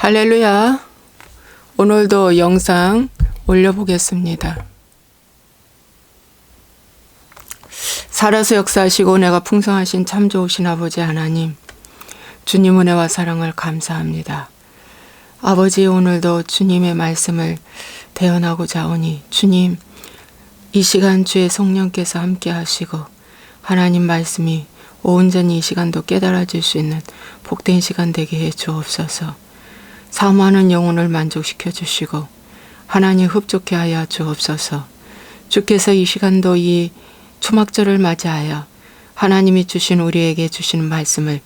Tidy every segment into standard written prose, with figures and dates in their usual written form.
할렐루야. 오늘도 영상 올려보겠습니다. 살아서 역사하시고 내가 풍성하신 참 좋으신 아버지 하나님, 주님 은혜와 사랑을 감사합니다. 아버지, 오늘도 주님의 말씀을 대언하고자 오니 주님, 이 시간 주의 성령께서 함께 하시고 하나님 말씀이 온전히 이 시간도 깨달아질 수 있는 복된 시간 되게 해 주옵소서. 사모하는 영혼을 만족시켜 주시고 하나님 흡족해 하여 주옵소서. 주께서 이 시간도 이 초막절을 맞이하여 하나님이 주신 우리에게 주시는 말씀을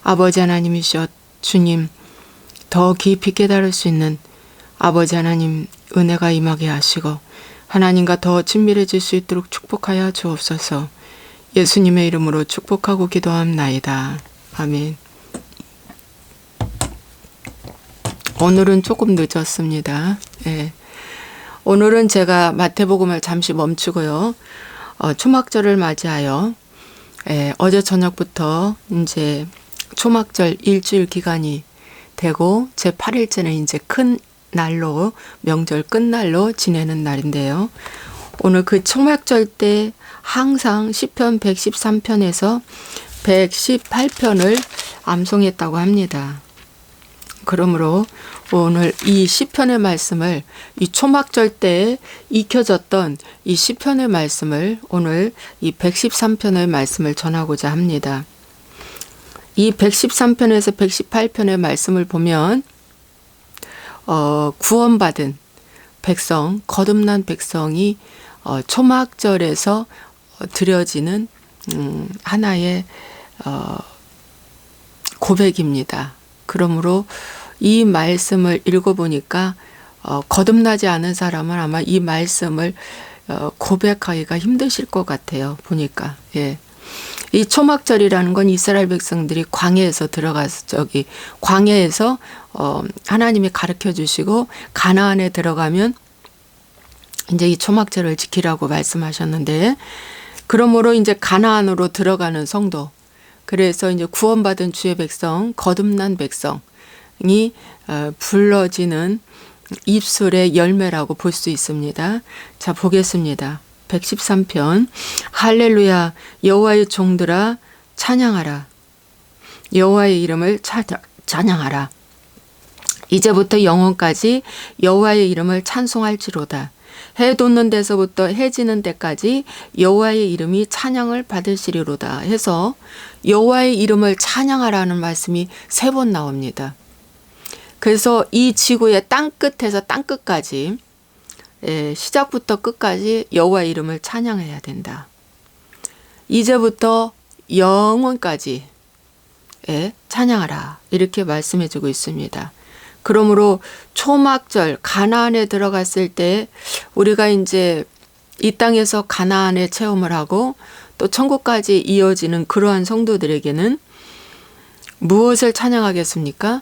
아버지 하나님이시여 주님 더 깊이 깨달을 수 있는 아버지 하나님 은혜가 임하게 하시고 하나님과 더 친밀해질 수 있도록 축복하여 주옵소서. 예수님의 이름으로 축복하고 기도합나이다. 아멘. 오늘은 조금 늦었습니다. 예. 오늘은 제가 마태복음을 잠시 멈추고요. 초막절을 맞이하여 어제 저녁부터 이제 초막절 일주일 기간이 되고 제 8일째는 이제 큰 날로 명절 끝날로 지내는 날인데요. 오늘 그 초막절 때 항상 시편 113편에서 118편을 암송했다고 합니다. 그러므로 오늘 이 시편의 말씀을 이 초막절 때 익혀졌던 이 시편의 말씀을 오늘 이 113편의 말씀을 전하고자 합니다. 이 113편에서 118편의 말씀을 보면 구원받은 백성, 거듭난 백성이 초막절에서 드려지는 하나의 고백입니다. 그러므로 이 말씀을 읽어보니까 거듭나지 않은 사람은 아마 이 말씀을 고백하기가 힘드실 것 같아요. 보니까. 예. 이 초막절이라는 건 이스라엘 백성들이 광야에서 들어가서 광야에서 하나님이 가르쳐 주시고 가나안에 들어가면 이제 이 초막절을 지키라고 말씀하셨는데, 그러므로 이제 가나안으로 들어가는 성도, 그래서 이제 구원받은 주의 백성, 거듭난 백성이 불러지는 입술의 열매라고 볼 수 있습니다. 자, 보겠습니다. 113편. 할렐루야, 여호와의 종들아 찬양하라. 여호와의 이름을 찬양하라. 이제부터 영원까지 여호와의 이름을 찬송할지로다. 해 돋는 데서부터 해 지는 때까지 여호와의 이름이 찬양을 받으시리로다 해서 여호와의 이름을 찬양하라는 말씀이 3번 나옵니다. 그래서 이 지구의 땅끝에서 땅끝까지 시작부터 끝까지 여호와의 이름을 찬양해야 된다. 이제부터 영원까지 찬양하라 이렇게 말씀해 주고 있습니다. 그러므로 초막절 가나안에 들어갔을 때 우리가 이제 이 땅에서 가나안의 체험을 하고 또 천국까지 이어지는 그러한 성도들에게는 무엇을 찬양하겠습니까?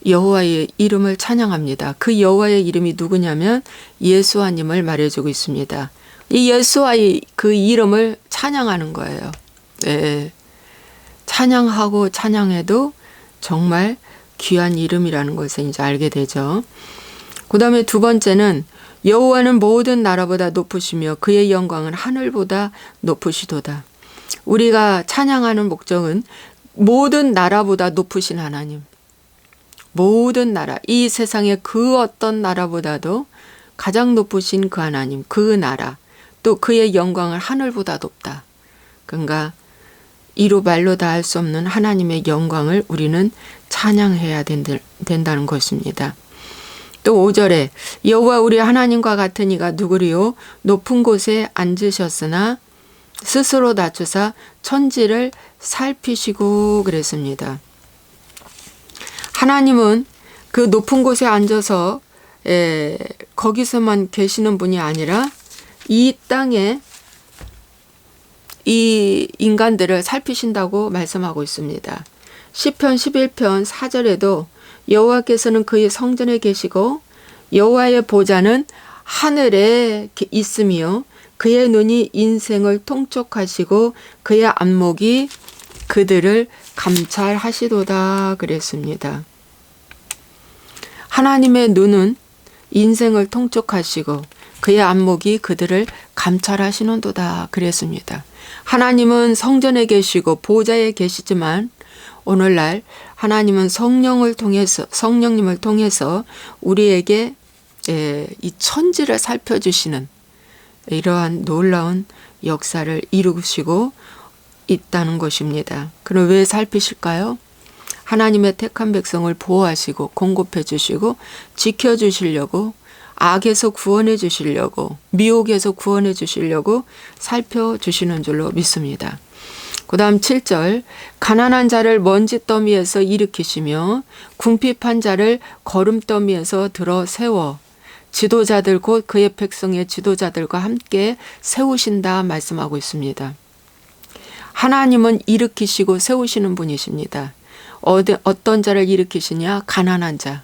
여호와의 이름을 찬양합니다. 그 여호와의 이름이 누구냐면 예수와님을 말해주고 있습니다. 이 예수와의 그 이름을 찬양하는 거예요. 네. 찬양하고 찬양해도 정말 귀한 이름이라는 것을 이제 알게 되죠. 그 다음에 두 번째는 여호와는 모든 나라보다 높으시며 그의 영광은 하늘보다 높으시도다. 우리가 찬양하는 목적은 모든 나라보다 높으신 하나님, 모든 나라, 이 세상의 그 어떤 나라보다도 가장 높으신 그 하나님, 그 나라, 또 그의 영광은 하늘보다 높다. 그러니까 이루 말로 다 할 수 없는 하나님의 영광을 우리는 찬양해야 된다는 것입니다. 또 5절에 여호와 우리 하나님과 같은 이가 누구리요? 높은 곳에 앉으셨으나 스스로 낮추사 천지를 살피시고 그랬습니다. 하나님은 그 높은 곳에 앉아서 거기서만 계시는 분이 아니라 이 땅에 이 인간들을 살피신다고 말씀하고 있습니다. 시편 11편 4절에도 여호와께서는 그의 성전에 계시고 여호와의 보좌는 하늘에 있으며 그의 눈이 인생을 통촉하시고 그의 안목이 그들을 감찰하시도다 그랬습니다. 하나님의 눈은 인생을 통촉하시고 그의 안목이 그들을 감찰하시는도다 그랬습니다. 하나님은 성전에 계시고 보좌에 계시지만 오늘날 하나님은 성령님을 통해서 우리에게 이 천지를 살펴주시는 이러한 놀라운 역사를 이루시고 있다는 것입니다. 그럼 왜 살피실까요? 하나님의 택한 백성을 보호하시고 공급해 주시고 지켜주시려고, 악에서 구원해 주시려고, 미혹에서 구원해 주시려고 살펴주시는 줄로 믿습니다. 그 다음 7절, 가난한 자를 먼지 더미에서 일으키시며 궁핍한 자를 거름더미에서 들어 세워 지도자들 곧 그의 백성의 지도자들과 함께 세우신다 말씀하고 있습니다. 하나님은 일으키시고 세우시는 분이십니다. 어떤 자를 일으키시냐? 가난한 자.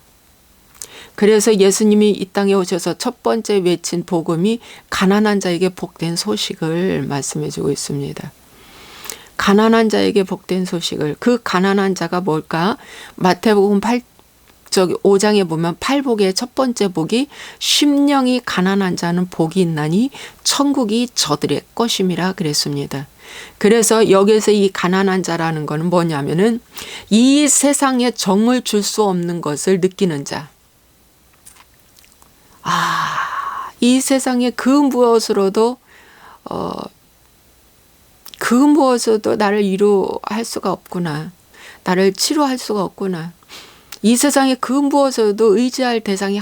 그래서 예수님이 이 땅에 오셔서 첫 번째 외친 복음이 가난한 자에게 복된 소식을 말씀해 주고 있습니다. 가난한 자에게 복된 소식을, 그 가난한 자가 뭘까? 마태복음 5장에 보면 팔복의 첫 번째 복이 심령이 가난한 자는 복이 있나니 천국이 저들의 것임이라 그랬습니다. 그래서 여기서 이 가난한 자라는 것은 뭐냐면은 이 세상에 정을 줄 수 없는 것을 느끼는 자. 이 세상에 그 무엇으로도 나를 위로할 수가 없구나. 나를 치료할 수가 없구나. 이 세상에 그 무엇으로도 의지할 대상이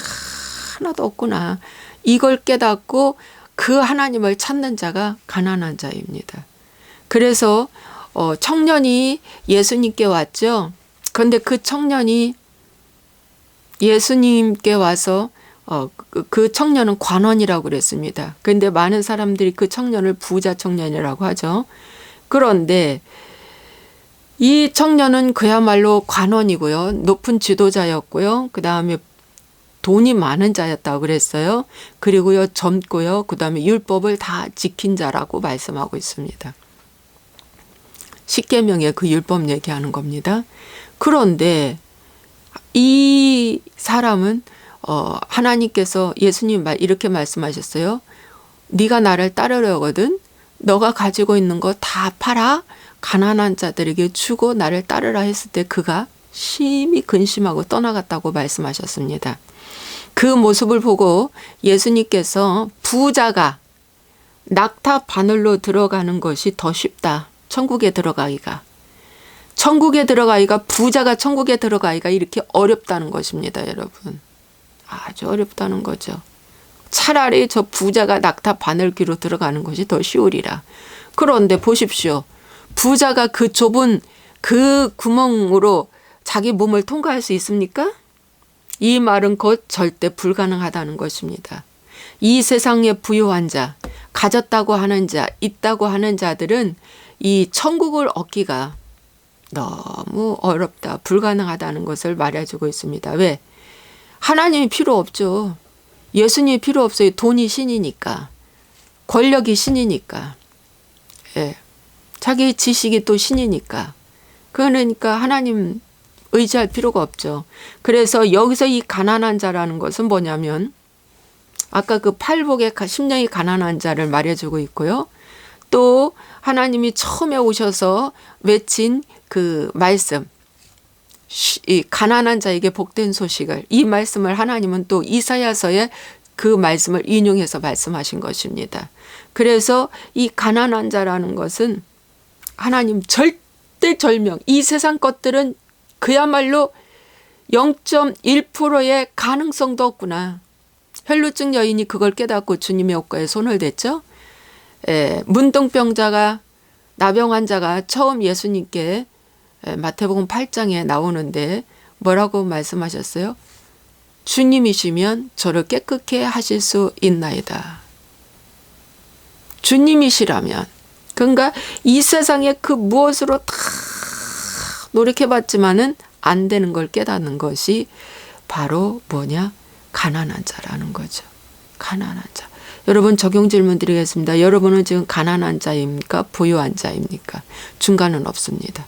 하나도 없구나. 이걸 깨닫고 그 하나님을 찾는 자가 가난한 자입니다. 그래서 청년이 예수님께 왔죠. 그런데 그 청년이 예수님께 와서 그 청년은 관원이라고 그랬습니다. 그런데 많은 사람들이 그 청년을 부자 청년이라고 하죠. 그런데 이 청년은 그야말로 관원이고요. 높은 지도자였고요. 그 다음에 돈이 많은 자였다고 그랬어요. 그리고요, 젊고요. 그 다음에 율법을 다 지킨 자라고 말씀하고 있습니다. 십계명의 그 율법 얘기하는 겁니다. 그런데 이 사람은 하나님께서 예수님 이렇게 말씀하셨어요. 네가 나를 따르려거든 너가 가지고 있는 거 다 팔아 가난한 자들에게 주고 나를 따르라 했을 때 그가 심히 근심하고 떠나갔다고 말씀하셨습니다. 그 모습을 보고 예수님께서 부자가 낙타 바늘로 들어가는 것이 더 쉽다. 천국에 들어가기가. 부자가 천국에 들어가기가 이렇게 어렵다는 것입니다, 여러분. 아주 어렵다는 거죠. 차라리 저 부자가 낙타 바늘귀로 들어가는 것이 더 쉬우리라. 그런데 보십시오. 부자가 그 좁은 그 구멍으로 자기 몸을 통과할 수 있습니까? 이 말은 곧 절대 불가능하다는 것입니다. 이 세상의 부유한 자, 가졌다고 하는 자, 있다고 하는 자들은 이 천국을 얻기가 너무 어렵다, 불가능하다는 것을 말해주고 있습니다. 왜? 하나님이 필요 없죠. 예수님이 필요 없어요. 돈이 신이니까. 권력이 신이니까. 예. 자기 지식이 또 신이니까. 그러니까 하나님 의지할 필요가 없죠. 그래서 여기서 이 가난한 자라는 것은 뭐냐면 아까 그 팔복의 심령이 가난한 자를 말해주고 있고요. 또 하나님이 처음에 오셔서 외친 그 말씀, 이 가난한 자에게 복된 소식을, 이 말씀을 하나님은 또 이사야서에 그 말씀을 인용해서 말씀하신 것입니다. 그래서 이 가난한 자라는 것은 하나님 절대절명, 이 세상 것들은 그야말로 0.1%의 가능성도 없구나. 혈루증 여인이 그걸 깨닫고 주님의 옷가에 손을 댔죠. 문둥병자가, 나병 환자가 처음 예수님께 마태복음 8장에 나오는데 뭐라고 말씀하셨어요? 주님이시면 저를 깨끗게 하실 수 있나이다. 주님이시라면. 그러니까 이 세상에 그 무엇으로 다 노력해봤지만은 안 되는 걸 깨닫는 것이 바로 뭐냐? 가난한 자라는 거죠. 가난한 자. 여러분 적용 질문 드리겠습니다. 여러분은 지금 가난한 자입니까? 부유한 자입니까? 중간은 없습니다.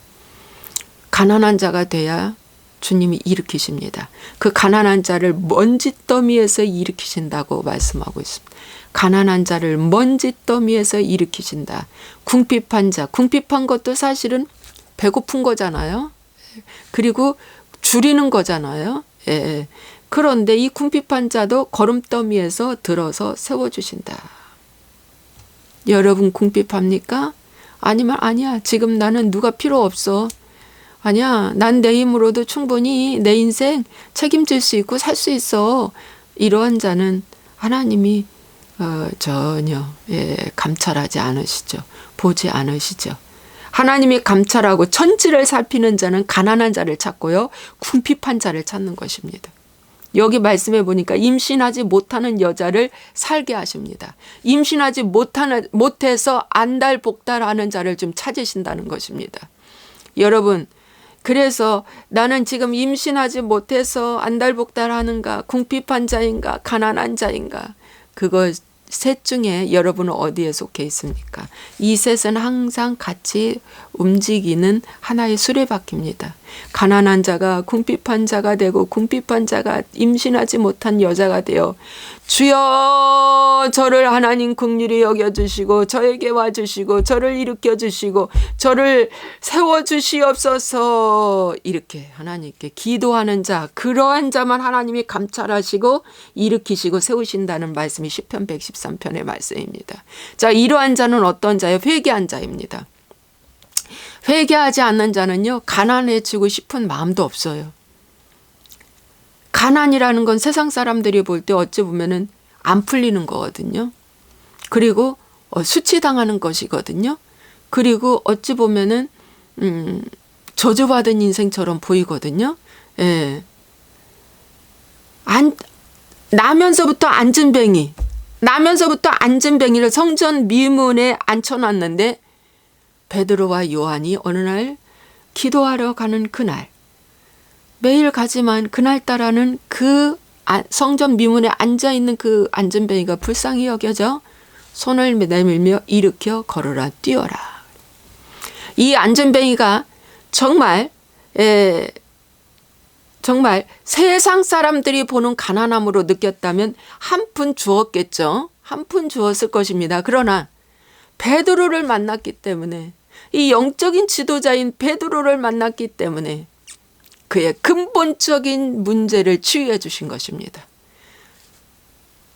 가난한 자가 돼야 주님이 일으키십니다. 그 가난한 자를 먼지더미에서 일으키신다고 말씀하고 있습니다. 가난한 자를 먼지더미에서 일으키신다. 궁핍한 자, 궁핍한 것도 사실은 배고픈 거잖아요. 그리고 줄이는 거잖아요. 예. 그런데 이 궁핍한 자도 거름더미에서 들어서 세워주신다. 여러분 궁핍합니까? 아니면 아니야. 지금 나는 누가 필요 없어. 아니야. 난 내 힘으로도 충분히 내 인생 책임질 수 있고 살 수 있어. 이러한 자는 하나님이 전혀 감찰하지 않으시죠. 보지 않으시죠. 하나님이 감찰하고 천지를 살피는 자는 가난한 자를 찾고요. 궁핍한 자를 찾는 것입니다. 여기 말씀해 보니까 임신하지 못하는 여자를 살게 하십니다. 임신하지 못해서 안달복달하는 자를 좀 찾으신다는 것입니다. 여러분, 그래서 나는 지금 임신하지 못해서 안달복달하는가, 궁핍한 자인가, 가난한 자인가, 그거 셋 중에 여러분은 어디에 속해 있습니까? 이 셋은 항상 같이 움직이는 하나의 수레바퀴입니다. 가난한 자가 궁핍한 자가 되고 궁핍한 자가 임신하지 못한 여자가 되어 주여 저를 하나님 긍휼히 여겨주시고 저에게 와주시고 저를 일으켜주시고 저를 세워주시옵소서 이렇게 하나님께 기도하는 자, 그러한 자만 하나님이 감찰하시고 일으키시고 세우신다는 말씀이 시편 113편의 말씀입니다. 자, 이러한 자는 어떤 자예요? 회개한 자입니다. 회개하지 않는 자는요, 가난해지고 싶은 마음도 없어요. 가난이라는 건 세상 사람들이 볼 때 어찌 보면은 안 풀리는 거거든요. 그리고 수치당하는 것이거든요. 그리고 어찌 보면은 저주받은 인생처럼 보이거든요. 예. 나면서부터 앉은 뱅이를 성전 미문에 앉혀놨는데 베드로와 요한이 어느 날 기도하러 가는 그날, 매일 가지만 그날따라는 그 성전 미문에 앉아있는 그 앉은뱅이가 불쌍히 여겨져 손을 내밀며 일으켜 걸으라 뛰어라. 이 앉은뱅이가 정말 세상 사람들이 보는 가난함으로 느꼈다면 한 푼 주었겠죠. 한 푼 주었을 것입니다. 그러나 베드로를 만났기 때문에, 이 영적인 지도자인 베드로를 만났기 때문에 그의 근본적인 문제를 치유해 주신 것입니다.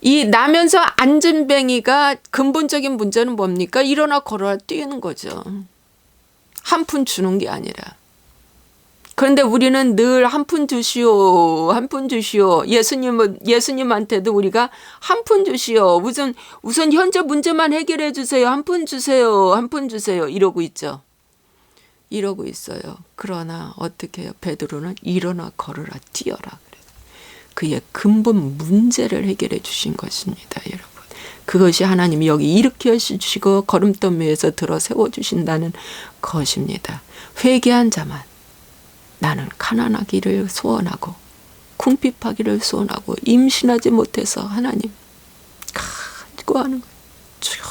이 나면서 앉은 뱅이가 근본적인 문제는 뭡니까? 일어나 걸어라 뛰는 거죠. 한 푼 주는 게 아니라. 그런데 우리는 늘 한 푼 주시오, 한 푼 주시오. 예수님한테도 우리가 한 푼 주시오. 우선 현재 문제만 해결해 주세요. 한 푼 주세요. 한 푼 주세요. 이러고 있죠. 이러고 있어요. 그러나 어떻게 해요? 베드로는 일어나 걸으라 뛰어라. 그래요. 그의 근본 문제를 해결해 주신 것입니다. 여러분. 그것이 하나님이 여기 일으켜 주시고 걸음더미에서 들어 세워주신다는 것입니다. 회개한 자만 나는 가난하기를 소원하고 궁핍하기를 소원하고 임신하지 못해서 하나님 간구하는 거예요. 주여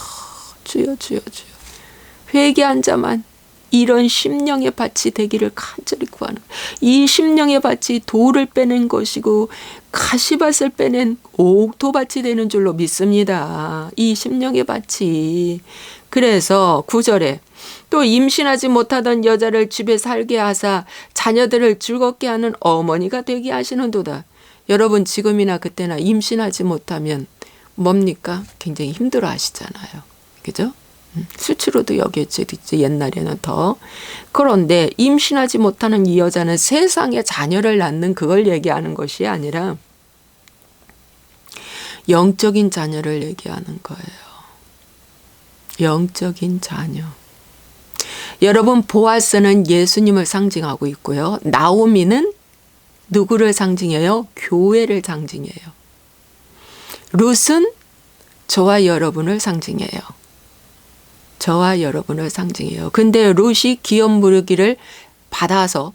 주여 주여 주여. 회개한 자만 이런 심령의 밭이 되기를 간절히 구하는 거예요. 이 심령의 밭이 돌을 빼낸 것이고 가시밭을 빼낸 옥토밭이 되는 줄로 믿습니다. 이 심령의 밭이. 그래서 9절에 또 임신하지 못하던 여자를 집에 살게 하사 자녀들을 즐겁게 하는 어머니가 되게 하시는도다. 여러분 지금이나 그때나 임신하지 못하면 뭡니까? 굉장히 힘들어 하시잖아요. 그죠? 수치로도 여겼지 옛날에는 더. 그런데 임신하지 못하는 이 여자는 세상에 자녀를 낳는 그걸 얘기하는 것이 아니라 영적인 자녀를 얘기하는 거예요. 영적인 자녀. 여러분 보아스는 예수님을 상징하고 있고요. 나오미는 누구를 상징해요? 교회를 상징해요. 룻은 저와 여러분을 상징해요. 저와 여러분을 상징해요. 근데 룻이 기업 부르기를 받아서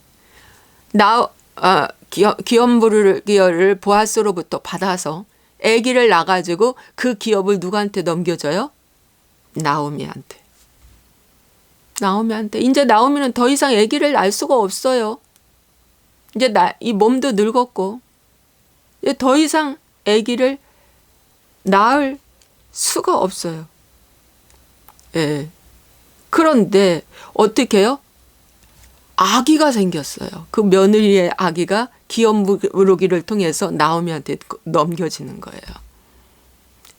기업 부르기를 보아스로부터 받아서 아기를 낳아가지고 그 기업을 누구한테 넘겨줘요? 나오미한테. 이제 나오미는 더 이상 아기를 낳을 수가 없어요. 이제 이 몸도 늙었고 이제 더 이상 아기를 낳을 수가 없어요. 예. 그런데 어떻게 해요? 아기가 생겼어요. 그 며느리의 아기가 기업무르기를 통해서 나오미한테 넘겨지는 거예요.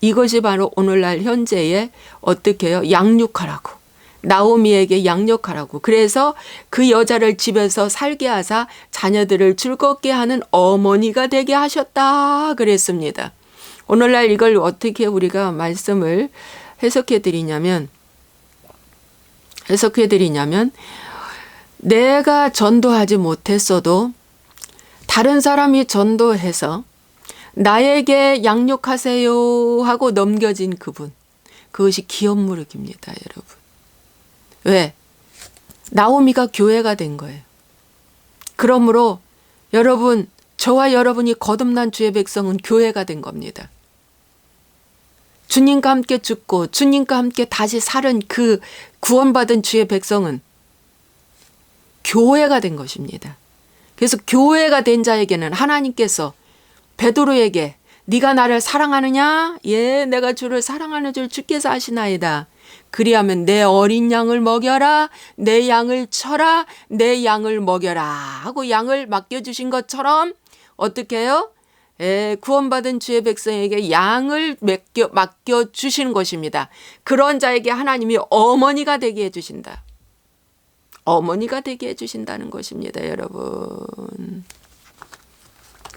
이것이 바로 오늘날 현재의 어떻게 해요? 양육하라고. 나오미에게 양육하라고. 그래서 그 여자를 집에서 살게 하사 자녀들을 즐겁게 하는 어머니가 되게 하셨다 그랬습니다. 오늘날 이걸 어떻게 우리가 말씀을 해석해 드리냐면 내가 전도하지 못했어도 다른 사람이 전도해서 나에게 양육하세요 하고 넘겨진 그분, 그것이 기업무르기입니다, 여러분. 왜? 나오미가 교회가 된 거예요. 그러므로 여러분, 저와 여러분이 거듭난 주의 백성은 교회가 된 겁니다. 주님과 함께 죽고 주님과 함께 다시 살은 그 구원받은 주의 백성은 교회가 된 것입니다. 그래서 교회가 된 자에게는 하나님께서 베드로에게 네가 나를 사랑하느냐? 예, 내가 주를 사랑하는 줄 주께서 아시나이다. 그리하면 내 어린 양을 먹여라, 내 양을 쳐라, 내 양을 먹여라 하고 양을 맡겨주신 것처럼 어떻게 해요? 구원받은 주의 백성에게 양을 맡겨주시는 것입니다. 그런 자에게 하나님이 어머니가 되게 해주신다. 어머니가 되게 해주신다는 것입니다, 여러분.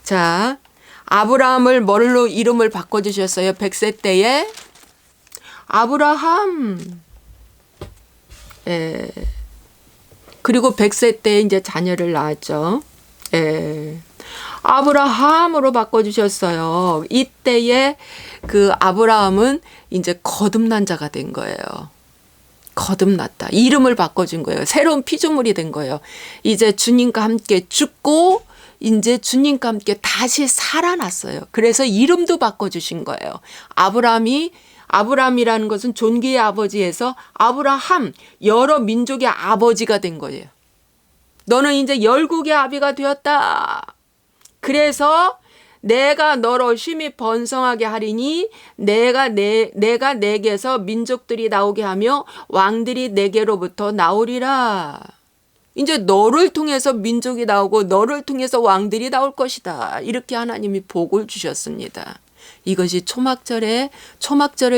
자, 아브라함을 뭘로 이름을 바꿔주셨어요? 100세 때에 아브라함. 그리고 100세 때에 이제 자녀를 낳았죠. 아브라함으로 바꿔주셨어요. 이때에 그 아브라함은 이제 거듭난 자가 된 거예요. 거듭났다. 이름을 바꿔준 거예요. 새로운 피조물이 된 거예요. 이제 주님과 함께 죽고 이제 주님과 함께 다시 살아났어요. 그래서 이름도 바꿔주신 거예요. 아브라함이라는 것은 존귀의 아버지에서 아브라함, 여러 민족의 아버지가 된 거예요. 너는 이제 열국의 아비가 되었다. 그래서 내가 너로 심히 번성하게 하리니 내가 내게서 민족들이 나오게 하며 왕들이 내게로부터 나오리라. 이제 너를 통해서 민족이 나오고 너를 통해서 왕들이 나올 것이다. 이렇게 하나님이 복을 주셨습니다. 이것이 초막절을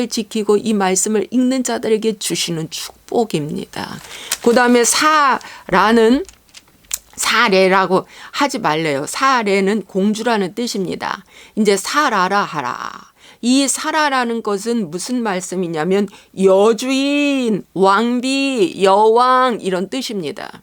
지키고 이 말씀을 읽는 자들에게 주시는 축복입니다. 그 다음에 사례라고 하지 말래요. 사례는 공주라는 뜻입니다. 이제 사라라 하라. 이 사라라는 것은 무슨 말씀이냐면 여주인, 왕비, 여왕 이런 뜻입니다.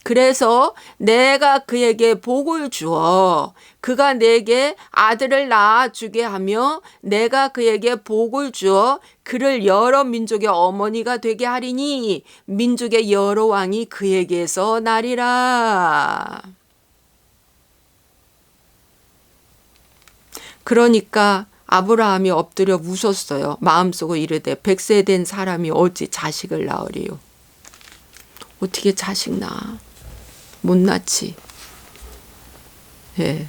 그래서 내가 그에게 복을 주어 그가 내게 아들을 낳아주게 하며 내가 그에게 복을 주어 그를 여러 민족의 어머니가 되게 하리니 민족의 여러 왕이 그에게서 나리라. 그러니까 아브라함이 엎드려 웃었어요. 마음속으로 이르되 100세 된 사람이 어찌 자식을 낳으리요. 어떻게 자식 낳아? 못 낳지. 예.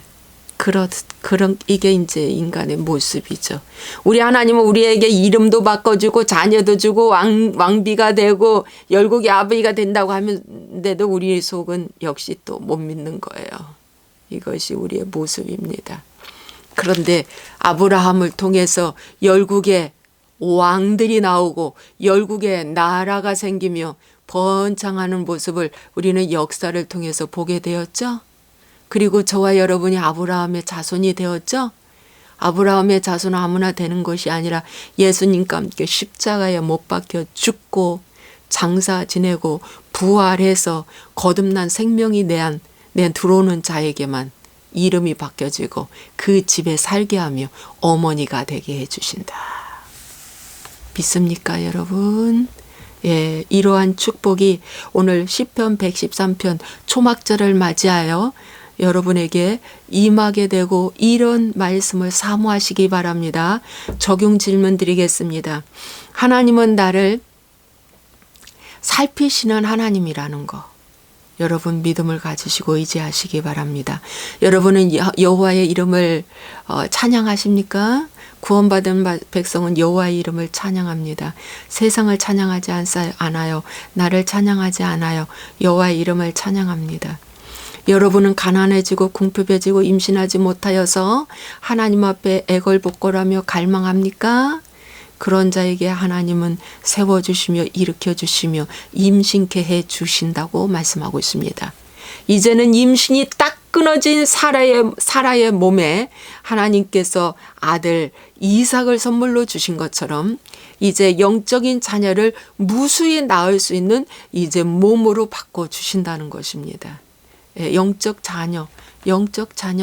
그런 이게 이제 인간의 모습이죠. 우리 하나님은 우리에게 이름도 바꿔주고 자녀도 주고 왕비가 되고 열국의 아버지가 된다고 하는데도 우리 속은 역시 또 못 믿는 거예요. 이것이 우리의 모습입니다. 그런데 아브라함을 통해서 열국의 왕들이 나오고 열국의 나라가 생기며 번창하는 모습을 우리는 역사를 통해서 보게 되었죠. 그리고 저와 여러분이 아브라함의 자손이 되었죠. 아브라함의 자손은 아무나 되는 것이 아니라 예수님과 함께 십자가에 못 박혀 죽고 장사 지내고 부활해서 거듭난 생명이 내 들어오는 자에게만 이름이 바뀌어지고 그 집에 살게 하며 어머니가 되게 해주신다. 믿습니까, 여러분? 예, 이러한 축복이 오늘 시편 113편 초막절을 맞이하여 여러분에게 임하게 되고 이런 말씀을 사모하시기 바랍니다. 적용 질문 드리겠습니다. 하나님은 나를 살피시는 하나님이라는 거. 여러분 믿음을 가지시고 의지하시기 바랍니다. 여러분은 여호와의 이름을 찬양하십니까? 구원받은 백성은 여호와의 이름을 찬양합니다. 세상을 찬양하지 않아요. 나를 찬양하지 않아요. 여호와의 이름을 찬양합니다. 여러분은 가난해지고 궁핍해지고 임신하지 못하여서 하나님 앞에 애걸복걸하며 갈망합니까? 그런 자에게 하나님은 세워주시며 일으켜주시며 임신케 해주신다고 말씀하고 있습니다. 이제는 임신이 딱 끊어진 사라의 몸에 하나님께서 아들 이삭을 선물로 주신 것처럼 이제 영적인 자녀를 무수히 낳을 수 있는 이제 몸으로 바꿔주신다는 것입니다. 영적 자녀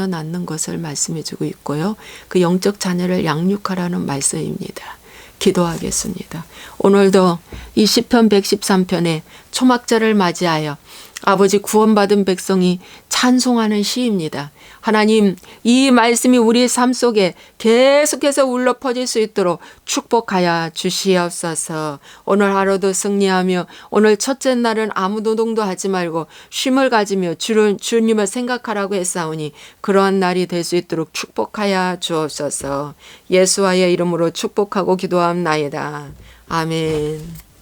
낳는 것을 말씀해 주고 있고요. 그 영적 자녀를 양육하라는 말씀입니다. 기도하겠습니다. 오늘도 이 시편 113편에 초막절을 맞이하여 아버지 구원받은 백성이 찬송하는 시입니다. 하나님, 이 말씀이 우리 삶 속에 계속해서 울려 퍼질 수 있도록 축복하여 주시옵소서. 오늘 하루도 승리하며 오늘 첫째 날은 아무 노동도 하지 말고 쉼을 가지며 주님을 생각하라고 했사오니 그러한 날이 될 수 있도록 축복하여 주옵소서. 예수와의 이름으로 축복하고 기도합나이다. 아멘.